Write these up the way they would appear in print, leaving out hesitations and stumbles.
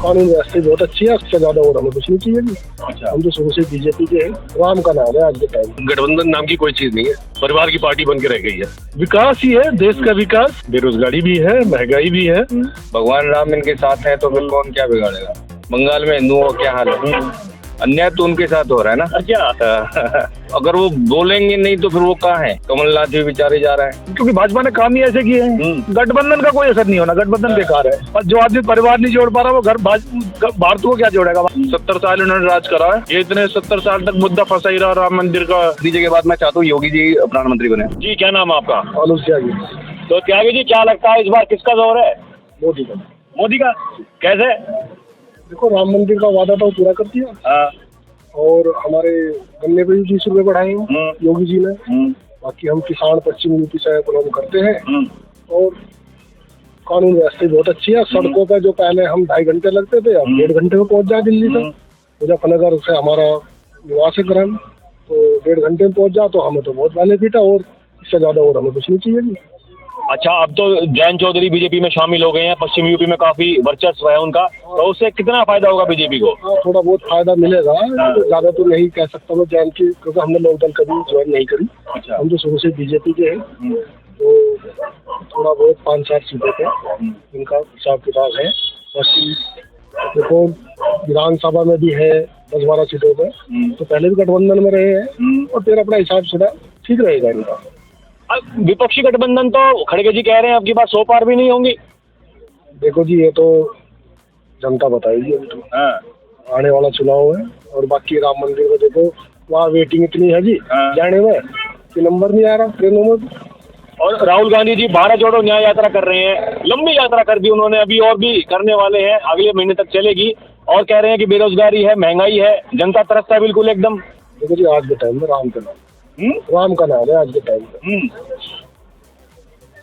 कानून व्यवस्था बहुत अच्छी है, उससे ज्यादा और हमें कुछ नहीं चाहिए जी। अच्छा, हम तो शुरू से बीजेपी के हैं, राम का नाम है आज के टाइम। गठबंधन नाम की कोई चीज नहीं है, परिवार की पार्टी बन के रह गई है। विकास ही है, देश का विकास, बेरोजगारी भी है, महंगाई भी है। भगवान राम इनके साथ हैं तो फिर कौन क्या बिगाड़ेगा। बंगाल में हिंदुओं का क्या हाल है, अन्याय तो उनके साथ हो रहा है ना। क्या अगर वो बोलेंगे नहीं तो फिर वो कहाँ है। कमलनाथ भी बेचारे जा रहा है। क्योंकि भाजपा ने काम ही ऐसे किए हैं, गठबंधन का कोई असर नहीं होना, गठबंधन बेकार है। और जो आदमी परिवार नहीं जोड़ पा रहा वो घर भारत को क्या जोड़ेगा। 70 साल उन्होंने राज करा है, ये इतने 70 साल तक मुद्दा फंसा ही रहा राम मंदिर का। नतीजे के बाद मैं चाहता हूँ योगी जी प्रधानमंत्री बने। जी क्या नाम है आपका? आलोक त्यागी, तो त्यागी जी क्या लगता है इस बार किसका जोर है? मोदी का। मोदी का? कैसे? देखो, राम मंदिर का वादा तो पूरा कर दिया और हमारे गन्ने पे भी 20 रुपए बढ़ाए हैं योगी जी ने। बाकी हम किसान पश्चिम यूपी से बिलोंग करते हैं और कानून व्यवस्था बहुत अच्छी है। सड़कों पे जो पहले हम 2.5 घंटे लगते थे, अब 1.5 घंटे में पहुंच जाए दिल्ली से। मुजफ्फरनगर से हमारा निवास है ग्राम, तो 1.5 घंटे में पहुंच जाओ तो हमें तो बहुत बेनिफिट है और इससे ज्यादा और हमें कुछ नहीं चाहिए जी। अच्छा, अब तो जयंत चौधरी बीजेपी में शामिल हो गए हैं, पश्चिम यूपी में काफी वर्चस्व है उनका, तो उससे कितना फायदा होगा बीजेपी को? हाँ, थोड़ा बहुत फायदा मिलेगा, ज्यादा तो नहीं कह सकता मैं जैन की, क्योंकि हमने लोकदल कभी ज्वाइन नहीं करी। अच्छा, हम तो शुरू से बीजेपी के हैं, तो थोड़ा बहुत 5-7 सीटों पे इनका हिसाब किताब है। बाकी देखो, विधानसभा में भी है 10-12 सीटों पे, तो पहले भी गठबंधन में रहे हैं और फिर अपना हिसाब से ठीक रहेगा इनका। अब विपक्षी गठबंधन तो खड़गे जी कह रहे हैं अब की बात 100 पार भी नहीं होंगी। देखो जी, ये तो जनता बताएगी अभी तो। आने वाला चुनाव है और बाकी राम मंदिर में देखो, वहाँ वेटिंग इतनी है जी जाने में कि नंबर नहीं आ रहा ट्रेनों में। और राहुल गांधी जी भारत जोड़ो न्याय यात्रा कर रहे हैं, लंबी यात्रा कर दी उन्होंने, अभी और भी करने वाले हैं, अगले महीने तक चलेगी, और कह रहे हैं कि बेरोजगारी है, महंगाई है, जनता तरसता है बिल्कुल एकदम। देखो जी, आज के टाइम में राम का नाम राम का नाम है आज के टाइम में।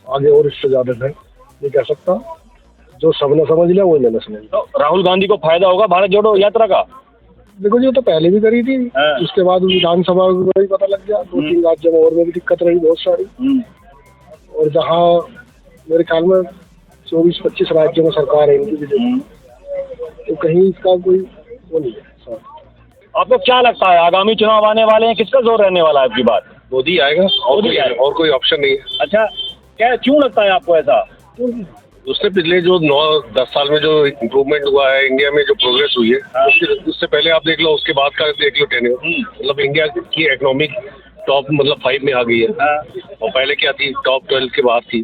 आगे और इससे ज्यादा है ये कह सकता, जो सबने समझ लिया वही मैंने समझ लिया। तो राहुल गांधी को फायदा होगा भारत जोड़ो यात्रा का? देखो जी, वो तो पहले भी करी थी, उसके बाद विधानसभा में भी पता लग गया, 2-3 राज्यों में और में भी दिक्कत रही बहुत सारी। और जहाँ मेरे ख्याल में 24-25 राज्यों में सरकार है इनकी भी, तो कहीं इसका कोई वो नहीं है। आपको क्या लगता है आगामी चुनाव आने वाले हैं, किसका जोर रहने वाला है आपकी बात? मोदी आएगा और कोई ऑप्शन नहीं है। अच्छा, क्या क्यों लगता है आपको ऐसा? उससे पिछले जो 9-10 साल में जो इम्प्रूवमेंट हुआ है इंडिया में, जो प्रोग्रेस हुई है, उससे पहले आप देख लो, उसके बाद का देख लो टेन्योर। मतलब इंडिया की इकोनॉमिक टॉप 5 में आ गई है और पहले क्या थी, टॉप 12 के बाद थी।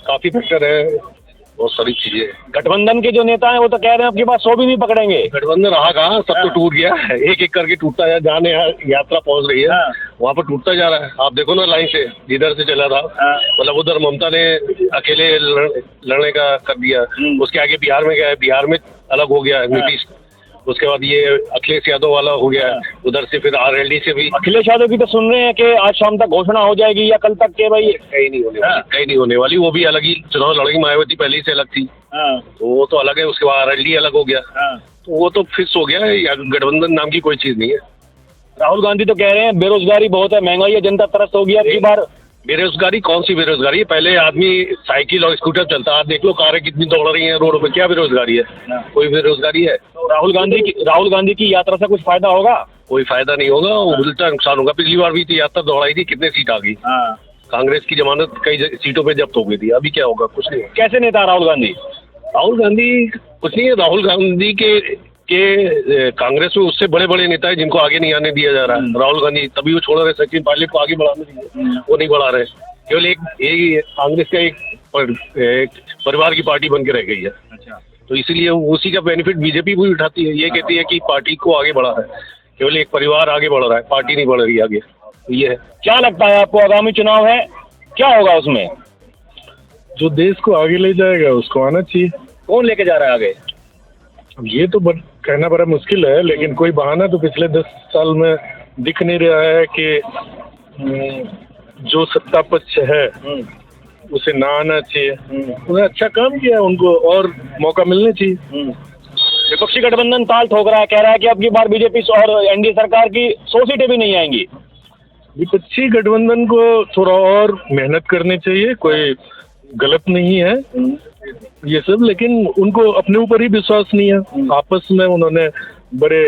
काफी फैक्टर है, बहुत सारी चीजें। गठबंधन के जो नेता हैं वो तो कह रहे हैं आपके पास 100 भी नहीं पकड़ेंगे। गठबंधन रहा कहाँ, सब तो टूट गया, एक एक करके टूटता है। जहाँ यात्रा पहुंच रही है वहाँ पर टूटता जा रहा है। आप देखो ना, लाइन से जिधर से चला था, मतलब उधर ममता ने अकेले लड़ने का कर दिया, उसके आगे बिहार में गया है, बिहार में अलग हो गया नीतीश, उसके बाद ये अखिलेश यादव वाला हो गया, उधर से फिर आरएलडी से भी। अखिलेश यादव की तो सुन रहे हैं कि आज शाम तक घोषणा हो जाएगी या कल तक के भाई कहीं नहीं होने वाली, कहीं नहीं होने वाली। वो भी अलग ही चुनाव लड़ेगी, मायावती पहले से अलग थी, तो वो तो अलग है। उसके बाद आरएलडी अलग हो गया, तो वो तो फिक्स हो गया है। गठबंधन नाम की कोई चीज नहीं है। राहुल गांधी तो कह रहे हैं बेरोजगारी बहुत है, महंगाई है, जनता त्रस्त होगी अब की बार। बेरोजगारी कौन सी बेरोजगारी है? पहले आदमी साइकिल और स्कूटर चलता, आप देख लो कारें कितनी दौड़ रही हैं रोड पे, क्या बेरोजगारी है? कोई बेरोजगारी है? राहुल गांधी की यात्रा से कुछ फायदा होगा? कोई फायदा नहीं होगा, उल्टा नुकसान होगा। पिछली बार भी थी, यात्रा दौड़ाई थी, कितने सीट आ गई? कांग्रेस की जमानत कई सीटों पे जब्त हो गई थी। अभी क्या होगा? कुछ नहीं। कैसे नेता राहुल गांधी? राहुल गांधी कुछ नहीं है। राहुल गांधी के कांग्रेस में उससे बड़े बड़े नेता है जिनको आगे नहीं आने दिया जा रहा है। राहुल गांधी तभी वो छोड़ रहे, सचिन पायलट को आगे बढ़ाने दिए, वो नहीं बढ़ा रहे। केवल एक कांग्रेस का एक परिवार की पार्टी बन के रह गई है। अच्छा, तो इसीलिए उसी का बेनिफिट बीजेपी भी उठाती है। ये कहती है कि पार्टी को आगे बढ़ा है, केवल एक परिवार आगे बढ़ रहा है, पार्टी नहीं बढ़ रही आगे। तो ये है। क्या लगता है आपको आगामी चुनाव है, क्या होगा उसमें? जो देश को आगे ले जाएगा उसको आना चाहिए। कौन लेके जा रहा है आगे? अब ये तो कहना बड़ा मुश्किल है, लेकिन कोई बहाना तो पिछले 10 साल में दिख नहीं रहा है कि जो सत्ता पक्ष है उसे ना आना चाहिए। उन्होंने अच्छा काम किया, उनको और मौका मिलना चाहिए। विपक्षी गठबंधन ताल ठोक रहा है, कह रहा है कि अब की बार बीजेपी और एनडीए सरकार की 100 सीटें भी नहीं आएंगी। विपक्षी गठबंधन को थोड़ा और मेहनत करनी चाहिए, कोई गलत नहीं है, ये सब, लेकिन उनको अपने ऊपर ही विश्वास नहीं है। आपस में उन्होंने बड़े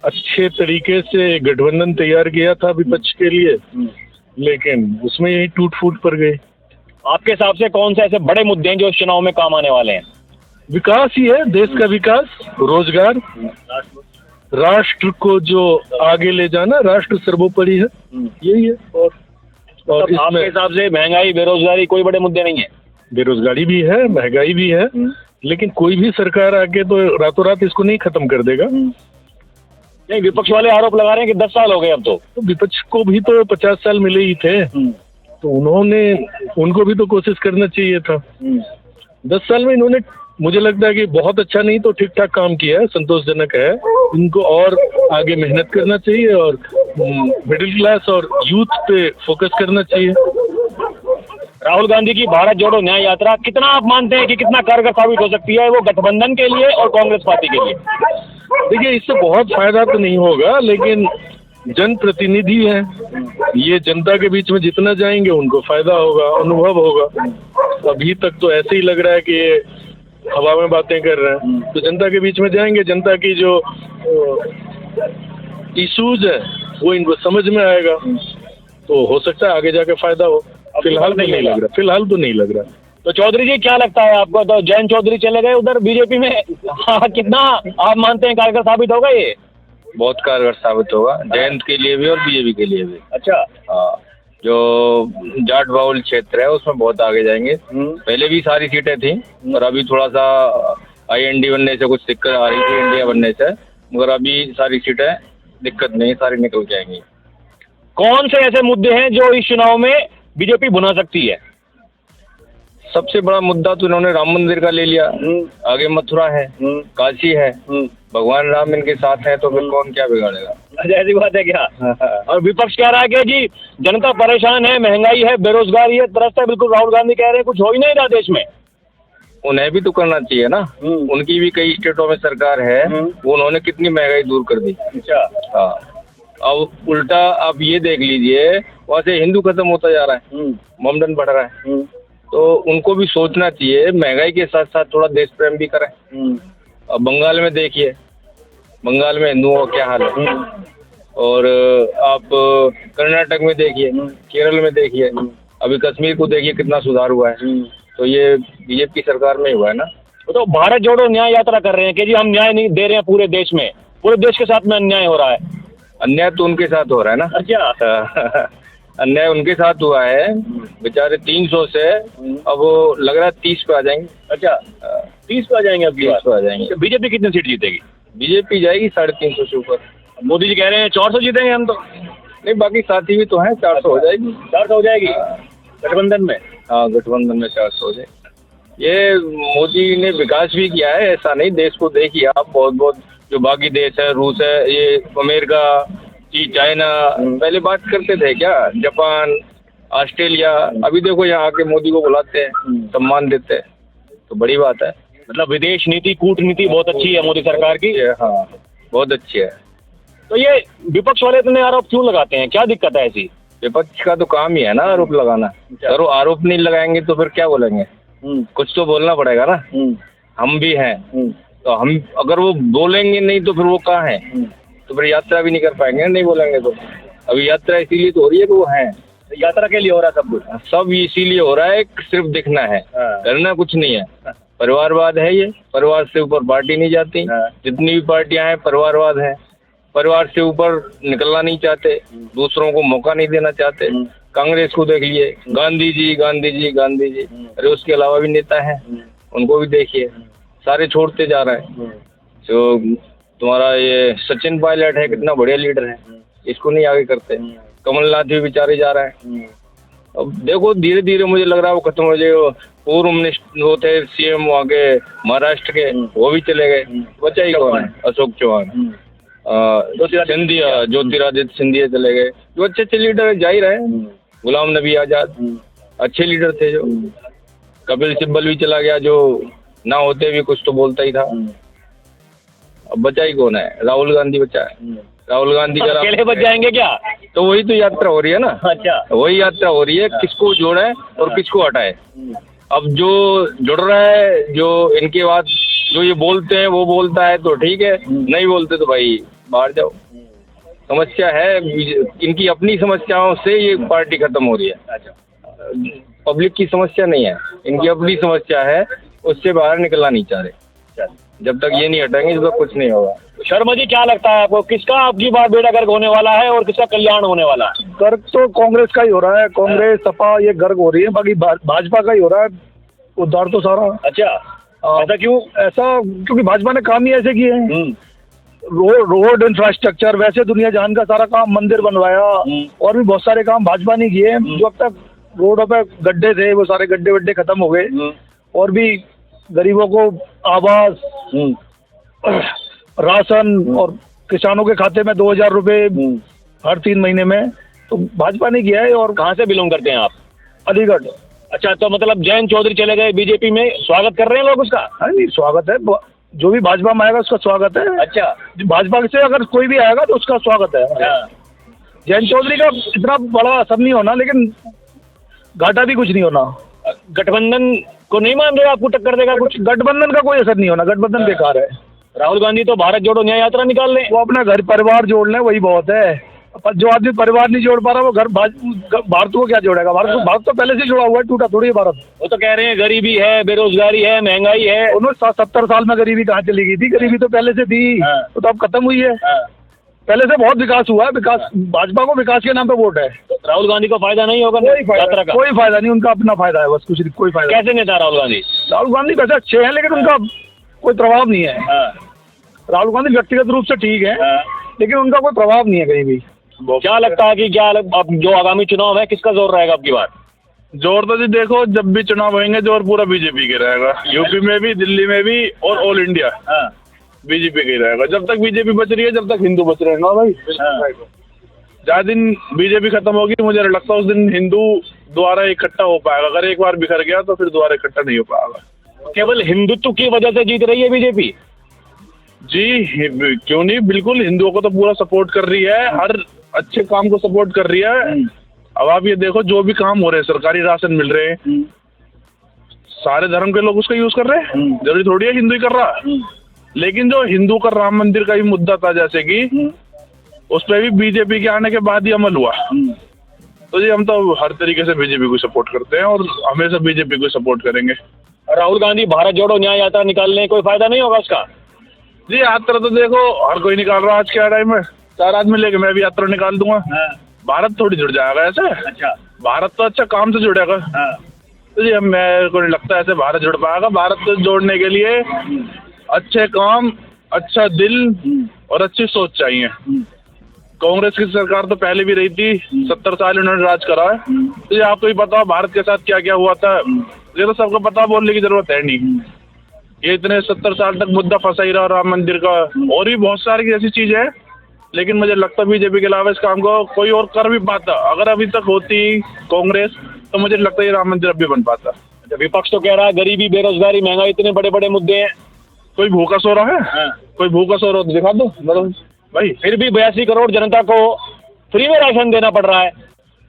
अच्छे तरीके से गठबंधन तैयार किया था विपक्ष के लिए, लेकिन उसमें यही टूट फूट पड़ गई। आपके हिसाब से कौन से ऐसे बड़े मुद्दे हैं जो इस चुनाव में काम आने वाले हैं? विकास ही है, देश का विकास, रोजगार, राष्ट्र को जो आगे ले जाना, राष्ट्र सर्वोपरि है, यही है। और आपके इसमें हिसाब से महंगाई, बेरोजगारी कोई बड़े मुद्दे नहीं है? बेरोजगारी भी है, महंगाई भी है, लेकिन कोई भी सरकार आके तो रातों रात इसको नहीं खत्म कर देगा। नहीं, विपक्ष वाले आरोप लगा रहे हैं कि 10 साल हो गए अब तो विपक्ष को भी तो 50 साल मिले ही थे, तो उनको भी तो कोशिश करना चाहिए था। 10 साल में इन्होंने, मुझे लगता है कि बहुत अच्छा नहीं तो ठीक ठाक काम किया है, संतोषजनक है। इनको और आगे मेहनत करना चाहिए और मिडिल क्लास और यूथ पे फोकस करना चाहिए। राहुल गांधी की भारत जोड़ो न्याय यात्रा कितना आप मानते हैं कि कितना कारगर साबित हो सकती है वो गठबंधन के लिए और कांग्रेस पार्टी के लिए? देखिए, इससे बहुत फायदा तो नहीं होगा, लेकिन जनप्रतिनिधि हैं, ये जनता के बीच में जितना जाएंगे उनको फायदा होगा, अनुभव होगा। अभी तक तो ऐसे ही लग रहा है कि ये हवा में बातें कर रहे हैं, तो जनता के बीच में जाएंगे, जनता की जो इश्यूज है वो इनको समझ में आएगा, तो हो सकता है आगे जाके फायदा हो। फिलहाल तो नहीं लग रहा। तो चौधरी जी, क्या लगता है आपको? तो जयंत चौधरी चले गए उधर बीजेपी में, कितना आप मानते हैं कारगर साबित होगा ये? बहुत कारगर साबित होगा, जयंत के लिए भी और बीजेपी के लिए भी। अच्छा। हाँ, जो जाट बाहुल क्षेत्र है उसमें बहुत आगे जाएंगे। पहले भी सारी सीटें थी, पर अभी थोड़ा सा IND बनने से कुछ दिक्कत आ रही थी, इंडिया बनने से, मगर अभी सारी सीटें दिक्कत नहीं, सारी निकल जाएंगी। कौन से ऐसे मुद्दे हैं जो इस चुनाव में बीजेपी भुना सकती है? सबसे बड़ा मुद्दा तो इन्होंने राम मंदिर का ले लिया, आगे मथुरा है, काशी है, भगवान राम इनके साथ है तो फिर कौन क्या बिगाड़ेगा? ऐसी बात है क्या? और विपक्ष कह रहा है कि जी जनता परेशान है, महंगाई है, बेरोजगारी है, त्रस्त है। बिल्कुल राहुल गांधी कह रहे हैं कुछ हो ही नहीं रहा देश में। उन्हें भी तो करना चाहिए ना, उनकी भी कई स्टेटों में सरकार है, वो उन्होंने कितनी महंगाई दूर कर दी। अच्छा। हाँ, अब उल्टा आप ये देख लीजिए, वहाँ से हिंदू खत्म होता जा रहा है, ममडन बढ़ रहा है, तो उनको भी सोचना चाहिए, महंगाई के साथ साथ थोड़ा देश प्रेम भी करें। अब बंगाल में देखिए, बंगाल में हिंदुओं का क्या हाल है, और आप कर्नाटक में देखिए, केरल में देखिए, अभी कश्मीर को देखिए कितना सुधार हुआ है, तो ये बीजेपी सरकार में ही हुआ है ना। तो भारत जोड़ो न्याय यात्रा कर रहे हैं कि जी हम न्याय नहीं दे रहे हैं पूरे देश में, पूरे देश के साथ में अन्याय हो रहा है। अन्याय तो उनके साथ हो रहा है ना। अच्छा। अन्याय उनके साथ हुआ है, बेचारे 300 से अब लग रहा है 30 पे आ जाएंगे। अच्छा, 30 पे आ जाएंगे? अब 30 पे आ जाएंगे। बीजेपी कितनी सीट जीतेगी? बीजेपी जाएगी 350 से ऊपर। मोदी जी कह रहे हैं 400 जीतेंगे हम तो। नहीं, बाकी साथी भी तो हैं, 400 हो जाएगी। 400 हो जाएगी गठबंधन में? हाँ, गठबंधन में 400 हो जाएगी। ये मोदी ने विकास भी किया है, ऐसा नहीं, देश को देखिए आप, बहुत जो बाकी देश है, रूस है, ये अमेरिका, चाइना, पहले बात करते थे क्या, जापान, ऑस्ट्रेलिया, अभी देखो यहाँ आके मोदी को बुलाते हैं, सम्मान देते हैं, तो बड़ी बात है। मतलब विदेश नीति, कूटनीति बहुत अच्छी है मोदी सरकार की। हाँ, बहुत अच्छी है। तो ये विपक्ष वाले इतने आरोप क्यों लगाते हैं, क्या दिक्कत है ऐसी? विपक्ष का तो काम ही है ना आरोप लगाना, अगर वो आरोप नहीं लगाएंगे तो फिर क्या बोलेंगे? कुछ तो बोलना पड़ेगा ना। हम भी हैं, तो हम अगर वो बोलेंगे नहीं तो फिर वो कहाँ है, तो फिर यात्रा भी नहीं कर पाएंगे, नहीं बोलेंगे तो। अभी यात्रा इसीलिए तो हो रही है कि वो हैं, यात्रा के लिए हो रहा है सब कुछ, सब इसीलिए हो रहा है, सिर्फ दिखना है, करना कुछ नहीं है। परिवारवाद है ये, परिवार से ऊपर पार्टी नहीं जाती, जितनी भी पार्टियां हैं परिवारवाद है, परिवार से ऊपर निकलना नहीं चाहते, दूसरों को मौका नहीं देना चाहते। कांग्रेस को देख लिए, गांधी जी गांधी जी गांधी जी, अरे उसके अलावा भी नेता हैं, उनको भी देखिए, सारे छोड़ते जा रहे हैं। जो तुम्हारा ये सचिन पायलट है, कितना बढ़िया लीडर है, इसको नहीं आगे करते। कमलनाथ भी बेचारे जा रहे हैं। अब देखो धीरे धीरे मुझे लग रहा है वो खत्म हो जाएगा। पूर्व मिनिस्टर वो थे CM वहाँ के महाराष्ट्र के, वो भी चले गए, बचा ही कौन है? अशोक चौहान, सिंधिया, ज्योतिरादित्य सिंधिया चले गए, जो अच्छे अच्छे लीडर जा ही रहे। गुलाम नबी आजाद अच्छे लीडर थे, जो कपिल सिब्बल भी चला गया, जो ना होते भी कुछ तो बोलता ही था। अब बचा ही कौन है? राहुल गांधी बचा है। राहुल गांधी का अकेले बच जाएंगे क्या? तो वही तो यात्रा हो रही है ना। अच्छा, वही यात्रा हो रही है, किसको जोड़े और किसको हटाए, अब जो जुड़ रहा है, जो इनके बाद जो ये बोलते हैं वो बोलता है तो ठीक है, नहीं बोलते तो भाई बाहर जाओ। समस्या है, इनकी अपनी समस्याओं से ये पार्टी खत्म हो रही है। अच्छा, पब्लिक की समस्या नहीं है, इनकी अपनी समस्या है, उससे बाहर निकलना नहीं चाह रहे। जब तक ये नहीं हटेंगे तब तक कुछ नहीं होगा। शर्मा जी, क्या लगता है आपको, किसका आपकी बार बेड़ा गर्क होने वाला है और किसका कल्याण होने वाला है? गर्क तो कांग्रेस का ही हो रहा है, कांग्रेस सपा ये गर्क हो रही है, बाकी भाजपा का ही हो रहा है उद्धार तो सारा। अच्छा, ऐसा क्यों? ऐसा क्योंकि भाजपा ने काम ही ऐसे किए हैं। रोड इंफ्रास्ट्रक्चर, वैसे दुनिया जहान का सारा काम, मंदिर बनवाया और भी बहुत सारे काम भाजपा ने किए हैं। जो अब तक रोडों पे गड्ढे थे वो सारे गड्ढे वड्ढे खत्म हो गए, और भी गरीबों को आवास, राशन और किसानों के खाते में 2000 रुपए हर 3 महीने में, तो भाजपा ने किया है। और कहाँ से बिलोंग करते हैं आप? अलीगढ़। अच्छा, तो मतलब जयंत चौधरी चले गए बीजेपी में, स्वागत कर रहे हैं लोग उसका? नहीं, स्वागत है, जो भी भाजपा में आएगा उसका स्वागत है। अच्छा, भाजपा से अगर कोई भी आएगा तो उसका स्वागत है। जयंत चौधरी का इतना बड़ा असर नहीं होना, लेकिन घाटा भी कुछ नहीं होना। गठबंधन को नहीं मान रहे, आपको टक्कर देगा कुछ? गठबंधन का कोई असर नहीं होना, गठबंधन बेकार है। राहुल गांधी तो भारत जोड़ो न्याय यात्रा निकाल लें, वो अपना घर परिवार जोड़ लें, वही बहुत है। जो आदमी परिवार नहीं जोड़ पा रहा वो भारत को क्या जोड़ेगा? भारत तो पहले से जुड़ा हुआ है, टूटा थोड़ी है भारत। वो तो कह रहे हैं गरीबी है, बेरोजगारी है, महंगाई है। उन्होंने 70 साल में गरीबी कहाँ चली गई थी? गरीबी तो पहले से थी, तो अब खत्म हुई है। पहले से बहुत विकास हुआ है। विकास, भाजपा को विकास के नाम पे वोट है। तो राहुल गांधी को फायदा नहीं होगा यात्रा का? कोई फायदा नहीं, उनका अपना फायदा है बस, कुछ कोई फायदा। कैसे नेता राहुल गांधी? राहुल गांधी वैसे अच्छे हैं, लेकिन उनका कोई प्रभाव नहीं है। राहुल गांधी व्यक्तिगत रूप से ठीक है, लेकिन उनका कोई प्रभाव नहीं है कहीं भी। क्या लगता है कि क्या अब जो आगामी चुनाव है किसका जोर रहेगा अब की बार? जोर तो जी देखो, जब भी चुनाव होंगे जोर पूरा बीजेपी के रहेगा। यूपी में भी, दिल्ली में भी और ऑल इंडिया बीजेपी का ही रहेगा। जब तक बीजेपी बच रही है, जब तक हिंदू बच रहे हैं ना भाई। जहाँ दिन बीजेपी खत्म होगी, मुझे लगता है उस दिन हिंदू दोबारा इकट्ठा हो पाएगा। अगर एक बार बिखर गया तो फिर दोबारा इकट्ठा नहीं हो पाएगा। केवल हिंदुत्व की वजह से जीत रही है बीजेपी? जी क्यों नहीं, बिल्कुल हिंदुओं को तो पूरा सपोर्ट कर रही है, हर अच्छे काम को सपोर्ट कर रही है। अब आप ये देखो, जो भी काम हो रहे हैं, सरकारी राशन मिल रहे हैं, सारे धर्म के लोग उसका यूज कर रहे हैं। जरूरी थोड़ी है हिंदू ही कर रहा। लेकिन जो हिंदू का राम मंदिर का भी मुद्दा था, जैसे कि उस पर भी बीजेपी के आने के बाद ही अमल हुआ। तो जी हम तो हर तरीके से बीजेपी को सपोर्ट करते हैं और हमेशा बीजेपी को सपोर्ट करेंगे। राहुल गांधी भारत जोड़ो न्याय यात्रा निकालने, कोई फायदा नहीं होगा उसका? जी यात्रा तो देखो हर कोई निकाल रहा है आज के टाइम में। 4 आदमी लेके मैं भी यात्रा निकाल दूंगा। भारत थोड़ी जुड़ जाएगा ऐसे। अच्छा, भारत तो अच्छा काम से जुड़ेगा। तो जी मेरे को नहीं लगता ऐसे भारत जुड़ पाएगा। भारत को जोड़ने के लिए अच्छे काम, अच्छा दिल और अच्छी सोच चाहिए। कांग्रेस की सरकार तो पहले भी रही थी, 70 साल उन्होंने राज करा है। तो ये आपको ही पता भारत के साथ क्या क्या हुआ था, ये तो सबको पता, बोलने की जरूरत है नहीं। ये इतने 70 साल तक मुद्दा फंसा ही रहा राम मंदिर का, और भी बहुत सारी ऐसी चीज है। लेकिन मुझे लगता है बीजेपी के अलावा इस काम को कोई और कर भी पाता। अगर अभी तक होती कांग्रेस तो मुझे लगता है ये राम मंदिर अब भी बन पाता। विपक्ष तो कह रहा है गरीबी, बेरोजगारी, महंगाई इतने बड़े बड़े मुद्दे हैं। कोई भूखा सो रहा है? कोई भूखा सो रहा हो तो दिखा दो भाई। फिर भी 82 करोड़ जनता को फ्री में राशन देना पड़ रहा है।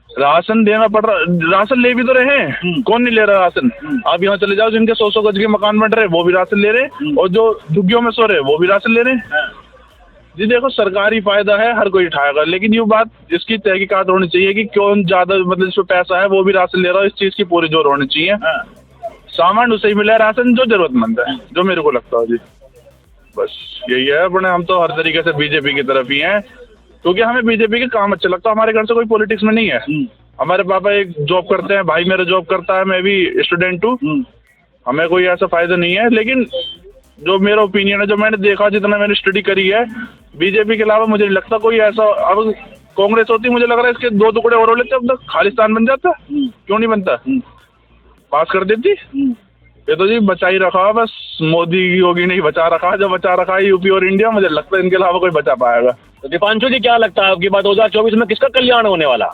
राशन देना पड़ रहा, राशन ले भी तो रहे हैं। कौन नहीं ले रहा राशन? आप यहाँ चले जाओ, जिनके 100 गज के मकान बन रहे वो भी राशन ले रहे, और जो झुग्गियों में सो रहे वो भी राशन ले रहे। जी देखो, सरकारी फायदा है, हर कोई उठाएगा, लेकिन ये बात इसकी तहकीकात होनी चाहिए कि कौन ज्यादा मतलब जिसमें पैसा है वो भी राशन ले रहा है। इस चीज की पूरी जोर होनी चाहिए। सामान उसे ही मिला है राशन जो जरूरतमंद है, जो मेरे को लगता है। जी बस यही है अपने, हम तो हर तरीके से बीजेपी की तरफ ही हैं, क्योंकि हमें बीजेपी के काम अच्छा लगता है। हमारे घर से कोई पॉलिटिक्स में नहीं है। हमारे पापा एक जॉब करते हैं, भाई मेरा जॉब करता है, मैं भी स्टूडेंट हूँ। हमें कोई ऐसा फायदा नहीं है। लेकिन जो मेरा ओपिनियन है, जो मैंने देखा, जितना मैंने स्टडी करी है, बीजेपी के अलावा मुझे नहीं लगता कोई ऐसा। अब कांग्रेस होती, मुझे लग रहा है इसके 2 टुकड़े और हो लेते, अब तक खालिस्तान बन जाता। क्यों नहीं बनता? पास कर देती। ये तो जी बचा ही रखा, बस मोदी योगी ने ही बचा रखा। जो बचा रखा है यूपी और इंडिया, मुझे लगता है इनके अलावा कोई बचा पाएगा। तो दीपांशु जी, क्या लगता है आपकी बात 2024 में किसका कल्याण होने वाला?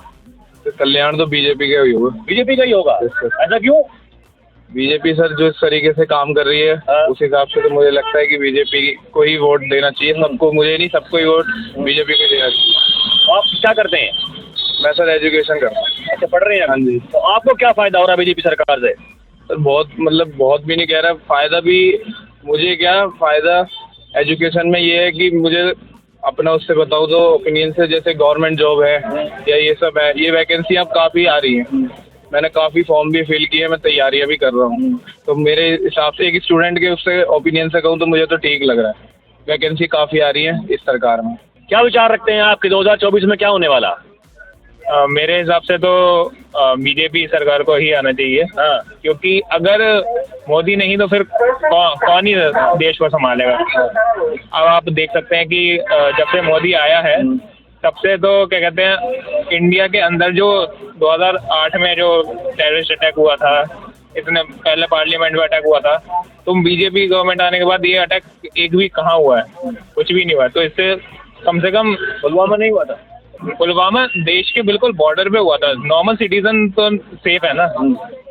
कल्याण तो बीजेपी का ही होगा। बीजेपी का ही होगा? ऐसा क्यों? बीजेपी सर जो इस तरीके से काम कर रही है, उस हिसाब से तो मुझे लगता है कि बीजेपी को ही वोट देना चाहिए। सबको, मुझे नहीं, सबको ही वोट बीजेपी को देना चाहिए। आप क्या करते हैं? मैं सर एजुकेशन करता हूँ। अच्छा, पढ़ रहे हैं? हाँ जी। तो आपको क्या फायदा हो रहा है बीजेपी सरकार से? सर बहुत मतलब बहुत भी नहीं कह रहा, फायदा भी मुझे क्या फायदा एजुकेशन में ये है कि मुझे अपना उससे बताऊँ तो ओपिनियन से, जैसे गवर्नमेंट जॉब है या ये सब है, ये वैकेंसी अब काफ़ी आ रही हैं। मैंने काफ़ी फॉर्म भी फिल किए, मैं तैयारियां भी कर रहा हूँ। तो मेरे हिसाब से एक स्टूडेंट के उससे ओपिनियन से कहूँ तो मुझे तो ठीक लग रहा है, वैकेंसी काफ़ी आ रही है इस सरकार में। क्या विचार रखते हैं आपके 2024 में क्या होने वाला? मेरे हिसाब से तो बीजेपी सरकार को ही आना चाहिए। हाँ। क्योंकि अगर मोदी नहीं तो फिर कौन ही देश को संभालेगा। अब आप देख सकते हैं कि जब से मोदी आया है तब से तो क्या कहते हैं, इंडिया के अंदर जो 2008 में जो टेररिस्ट अटैक हुआ था, इतने पहले पार्लियामेंट में अटैक हुआ था, तो बीजेपी गवर्नमेंट आने के बाद ये अटैक एक भी कहाँ हुआ है, कुछ भी नहीं हुआ। तो इससे कम से कम पुलवामा नहीं हुआ था? पुलवामा देश के बिल्कुल बॉर्डर पे हुआ था, नॉर्मल सिटीजन तो सेफ है ना।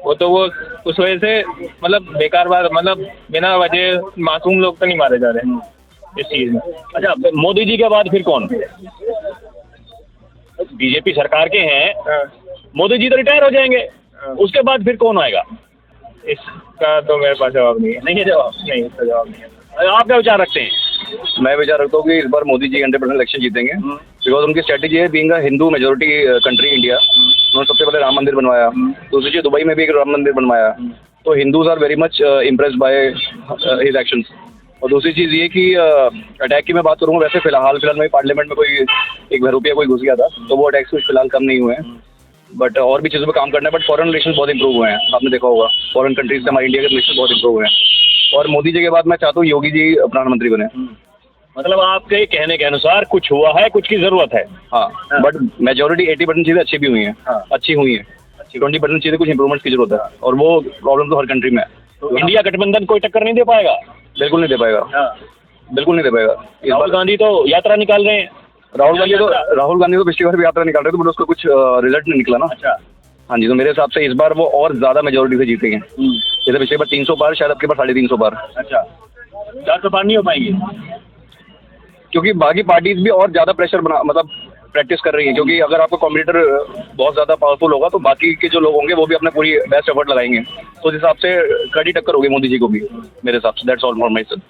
वो तो वो उस वजह से मतलब बेकार बात, मतलब बिना वजह मासूम लोग तो नहीं मारे जा रहे इस चीज़ में। अच्छा, मोदी जी के बाद फिर कौन? बीजेपी सरकार के हैं, मोदी जी तो रिटायर हो जाएंगे, उसके बाद फिर कौन आएगा? इसका तो मेरे पास जवाब नहीं है। नहीं है जवाब? नहीं, इसका जवाब नहीं है। आप क्या विचार रखते हैं? मैं विचार रखता हूँ कि इस बार मोदी जी 100% इलेक्शन जीतेंगे, बिकॉज उनकी स्ट्रेटेजी है, being a Hindu majority country India. उन्होंने सबसे पहले राम मंदिर बनवाया, दूसरी चीज़ दुबई में भी एक राम मंदिर बनवाया, तो Hindus are very much impressed by his actions. और दूसरी चीज़ ये कि अटैक की मैं बात करूँगा, वैसे फिलहाल में पार्लियामेंट में कोई एक बहरूपिया कोई घुस गया था, तो वो अटैक्स कुछ फिलहाल कम नहीं हुए हैं, बट और भी चीज़ों पे काम करना है। बट फॉरेन रिलेशन बहुत इंप्रूव हुए हैं, आपने देखा होगा फॉरेन कंट्रीज से हमारे इंडिया के रिलेशन बहुत इंप्रूव हुए हैं। और मोदी जी के बाद मैं चाहता हूँ योगी जी प्रधानमंत्री बने। मतलब आपके कहने के अनुसार कुछ हुआ है, कुछ की जरूरत है। हाँ, बट मेजोरिटी 80% चीज़ें अच्छी भी हुई हैं, अच्छी हुई हैं। 20% चीज़ें कुछ इंप्रूवमेंट्स की जरूरत है, और वो प्रॉब्लम तो हर कंट्री में है। तो इंडिया गठबंधन कोई टक्कर नहीं दे पाएगा? बिल्कुल नहीं दे पाएगा, बिल्कुल नहीं दे पाएगा। राहुल गांधी तो यात्रा निकाल रहे हैं। राहुल गांधी तो पिछली बार भी यात्रा निकाल रहे थे, बट उसका कुछ रिजल्ट नहीं निकला ना। अच्छा। हाँ जी, तो मेरे हिसाब से इस बार वो और ज्यादा मेजोरिटी से जीतेंगे। जैसे पिछली बार 300 पार, शायद आपके पास 350 पार। अच्छा, 400 पार नहीं हो पाएंगे? क्योंकि बाकी पार्टीज भी और ज्यादा प्रेशर मतलब प्रैक्टिस कर रही है, क्योंकि अगर आपका कॉम्पिटिटर बहुत ज्यादा पावरफुल होगा तो बाकी के जो लोग होंगे वो भी अपने पूरी बेस्ट एफर्ट लगाएंगे, तो उस हिसाब से कड़ी टक्कर होगी मोदी जी को भी, मेरे हिसाब से। That's all for my self.